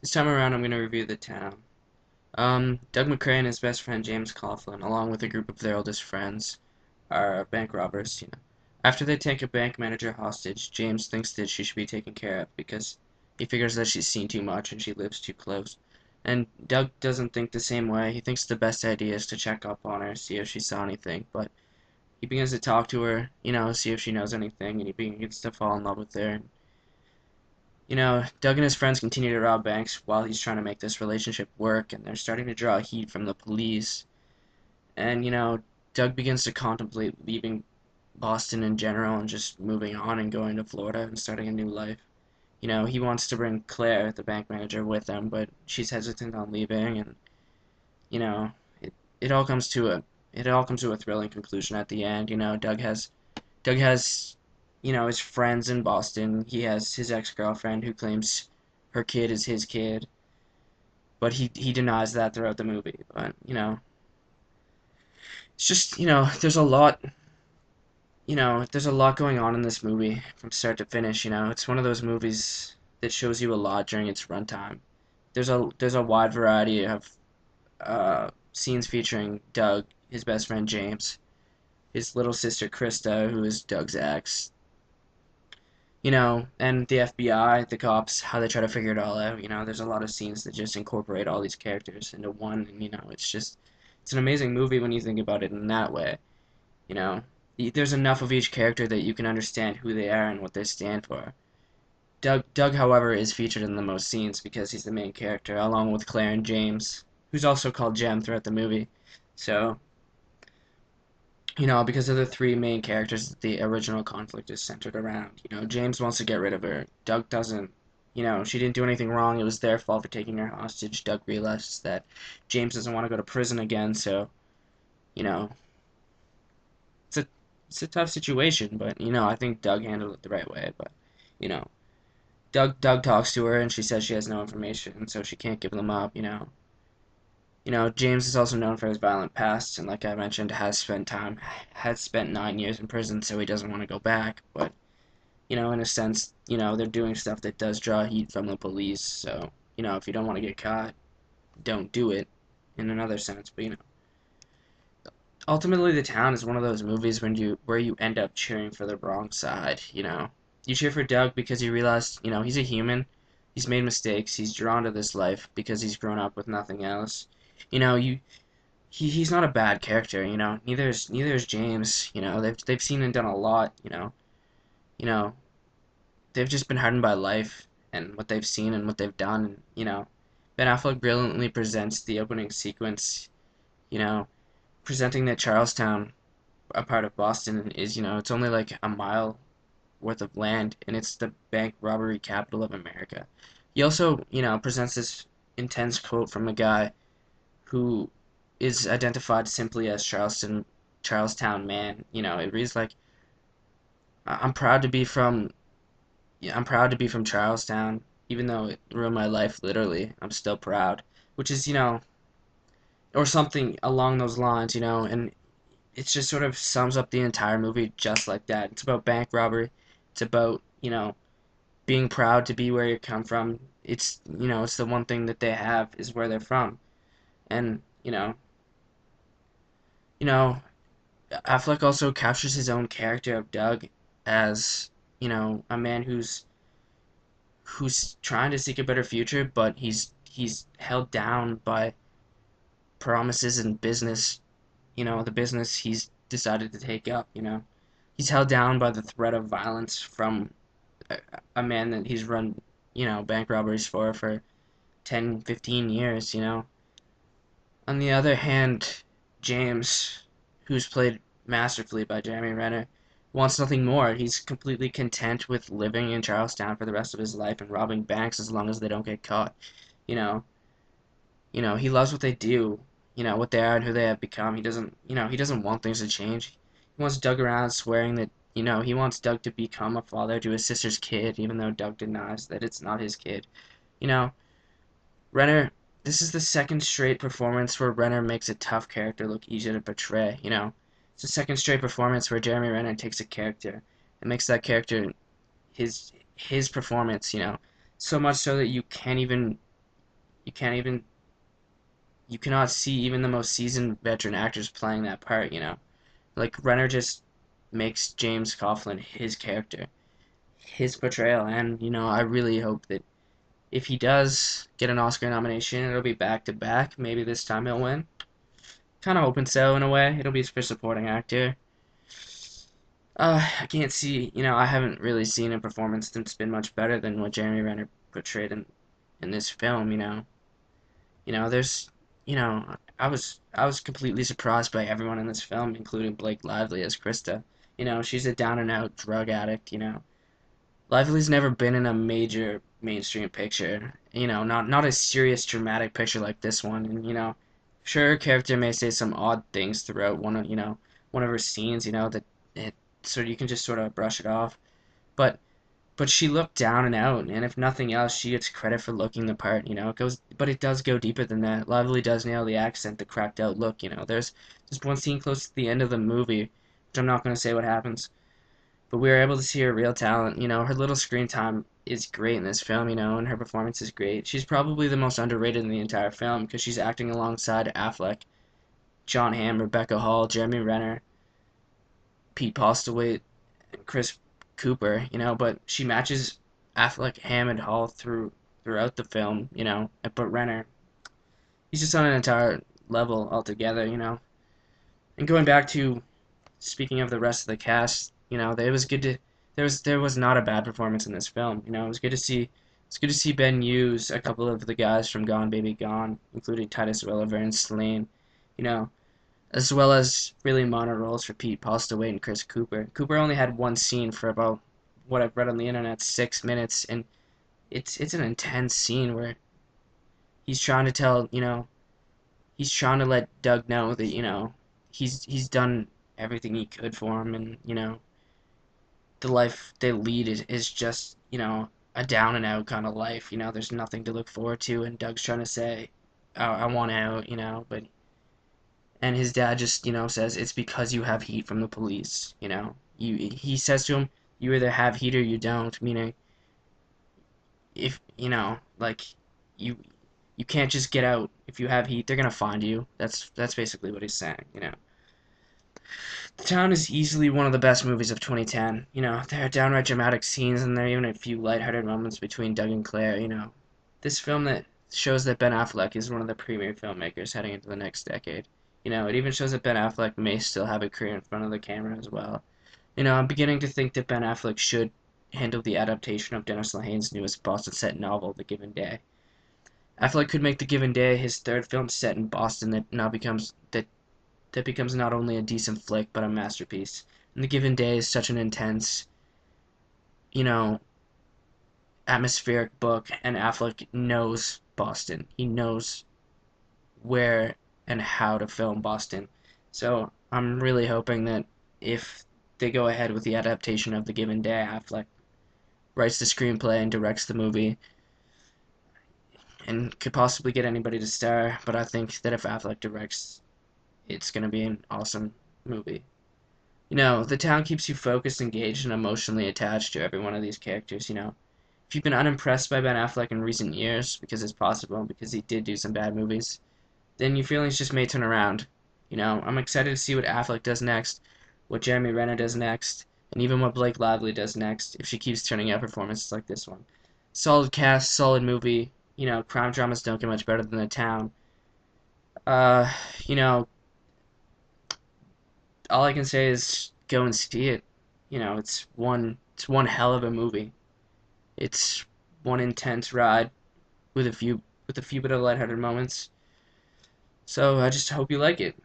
This time around, I'm going to review The Town. Doug McCrae and his best friend James Coughlin, along with a group of their oldest friends, are bank robbers. After they take a bank manager hostage, James thinks that she should be taken care of because he figures that she's seen too much and she lives too close. And Doug doesn't think the same way. He thinks the best idea is to check up on her, see if she saw anything, but he begins to talk to her, see if she knows anything, and he begins to fall in love with her. Doug and his friends continue to rob banks while he's trying to make this relationship work, and they're starting to draw heat from the police. And Doug begins to contemplate leaving Boston in general and just moving on and going to Florida and starting a new life. He wants to bring Claire, the bank manager, with him, but she's hesitant on leaving, and you know, it it all comes to a thrilling conclusion at the end. Doug has his friends in Boston. He has his ex-girlfriend who claims her kid is his kid, but he denies that throughout the movie. But it's just there's a lot going on in this movie from start to finish. It's one of those movies that shows you a lot during its runtime. There's a wide variety of scenes featuring Doug, his best friend James, his little sister Krista, who is Doug's ex, and the FBI, the cops, how they try to figure it all out. There's a lot of scenes that just incorporate all these characters into one, and it's an amazing movie when you think about it in that way. You know, there's enough of each character that you can understand who they are and what they stand for. Doug, however, is featured in the most scenes because he's the main character, along with Claire and James, who's also called Jem throughout the movie. So, because of the three main characters that the original conflict is centered around. James wants to get rid of her. Doug doesn't. She didn't do anything wrong. It was their fault for taking her hostage. Doug realizes that James doesn't want to go to prison again, so, you know, it's a it's a tough situation, but I think Doug handled it the right way. But, you know, Doug talks to her and she says she has no information, so she can't give them up. James is also known for his violent past, and like I mentioned, has spent 9 years in prison, so he doesn't want to go back. But in a sense, they're doing stuff that does draw heat from the police. So if you don't want to get caught, don't do it. In another sense, but ultimately, The Town is one of those movies where you end up cheering for the wrong side. You cheer for Doug because you realize he's a human. He's made mistakes. He's drawn to this life because he's grown up with nothing else. You know, you he's not a bad character, Neither is James. They've seen and done a lot. You know, they've just been hardened by life and what they've seen and what they've done. And Ben Affleck brilliantly presents the opening sequence. You know, presenting that Charlestown, a part of Boston, is it's only like a mile worth of land, and it's the bank robbery capital of America. He also presents this intense quote from a guy who is identified simply as Charlestown man. It reads like, I'm proud to be from yeah, I'm proud to be from Charlestown, even though it ruined my life literally. I'm still proud, which is or something along those lines. And it just sort of sums up the entire movie just like that. It's about bank robbery. It's about being proud to be where you come from. It's the one thing that they have is where they're from. And you know, Affleck also captures his own character of Doug as a man who's trying to seek a better future, but he's held down by promises and business. The business he's decided to take up. He's held down by the threat of violence from a man that he's run bank robberies for 10, 15 years. On the other hand, James, who's played masterfully by Jeremy Renner, wants nothing more. He's completely content with living in Charlestown for the rest of his life and robbing banks as long as they don't get caught. You know, he loves what they do, what they are and who they have become. He doesn't want things to change. He wants Doug around swearing that, he wants Doug to become a father to his sister's kid, even though Doug denies that it's not his kid. You know, Renner, this is the second straight performance where Renner makes a tough character look easy to portray. It's the second straight performance where Jeremy Renner takes a character and makes that character his performance. So much so that You can't even you cannot see even the most seasoned veteran actors playing that part, you know. Like Renner just makes James Coughlin his character, his portrayal, and you know, I really hope that if he does get an Oscar nomination, it'll be back to back. Maybe this time he'll win. Kind of hoping so in a way. It'll be for supporting actor. I can't see, you know, I haven't really seen a performance that's been much better than what Jeremy Renner portrayed in this film, you know. There's, I was completely surprised by everyone in this film, including Blake Lively as Krista. She's a down and out drug addict, you know. Lively's never been in a major mainstream picture, not a serious dramatic picture like this one, and sure her character may say some odd things throughout one of her scenes, that it so you can just sort of brush it off. But but she looked down and out, and if nothing else, she gets credit for looking the part. But it does go deeper than that. Lively does nail the accent, the cracked out look. There's just one scene close to the end of the movie, which I'm not going to say what happens, but we were able to see her real talent. Her little screen time is great in this film. And her performance is great. She's probably the most underrated in the entire film because she's acting alongside Affleck, John Hamm, Rebecca Hall, Jeremy Renner, Pete Postlewaite, and Chris Cooper, but she matches Affleck, Hammond, Hall throughout the film, but Renner, he's just on an entire level altogether. And going back to speaking of the rest of the cast, it was good to there was not a bad performance in this film. It was good to see Ben use a couple of the guys from Gone Baby Gone, including Titus Welliver and Slane, you know, as well as really minor roles for Pete Postlewaite and Chris Cooper. Cooper only had one scene for about what I've read on the internet, 6 minutes, and it's an intense scene where he's trying to he's trying to let Doug know that he's done everything he could for him, and the life they lead is just a down and out kind of life. There's nothing to look forward to, and Doug's trying to say, oh, I want out, but and his dad just says it's because you have heat from the police. He says to him, you either have heat or you don't, meaning if like you you can't just get out. If you have heat, they're gonna find you. That's basically what he's saying. The Town is easily one of the best movies of 2010. There are downright dramatic scenes, and there are even a few lighthearted moments between Doug and Claire. This film that shows that Ben Affleck is one of the premier filmmakers heading into the next decade. It even shows that Ben Affleck may still have a career in front of the camera as well. I'm beginning to think that Ben Affleck should handle the adaptation of Dennis Lehane's newest Boston set novel, The Given Day. Affleck could make The Given Day his third film set in Boston that becomes not only a decent flick but a masterpiece. And The Given Day is such an intense, you know, atmospheric book, and Affleck knows Boston. He knows where and how to film Boston. So I'm really hoping that if they go ahead with the adaptation of The Given Day, Affleck writes the screenplay and directs the movie and could possibly get anybody to star, but I think that if Affleck directs, it's going to be an awesome movie. The town keeps you focused, engaged, and emotionally attached to every one of these characters. If you've been unimpressed by Ben Affleck in recent years, because it's possible, because he did do some bad movies, then your feelings just may turn around. I'm excited to see what Affleck does next, what Jeremy Renner does next, and even what Blake Lively does next, if she keeps turning out performances like this one. Solid cast, solid movie. Crime dramas don't get much better than The Town. Uh, you know, all I can say is go and see it. It's one hell of a movie. It's one intense ride with a few bit of lighthearted moments. So I just hope you like it.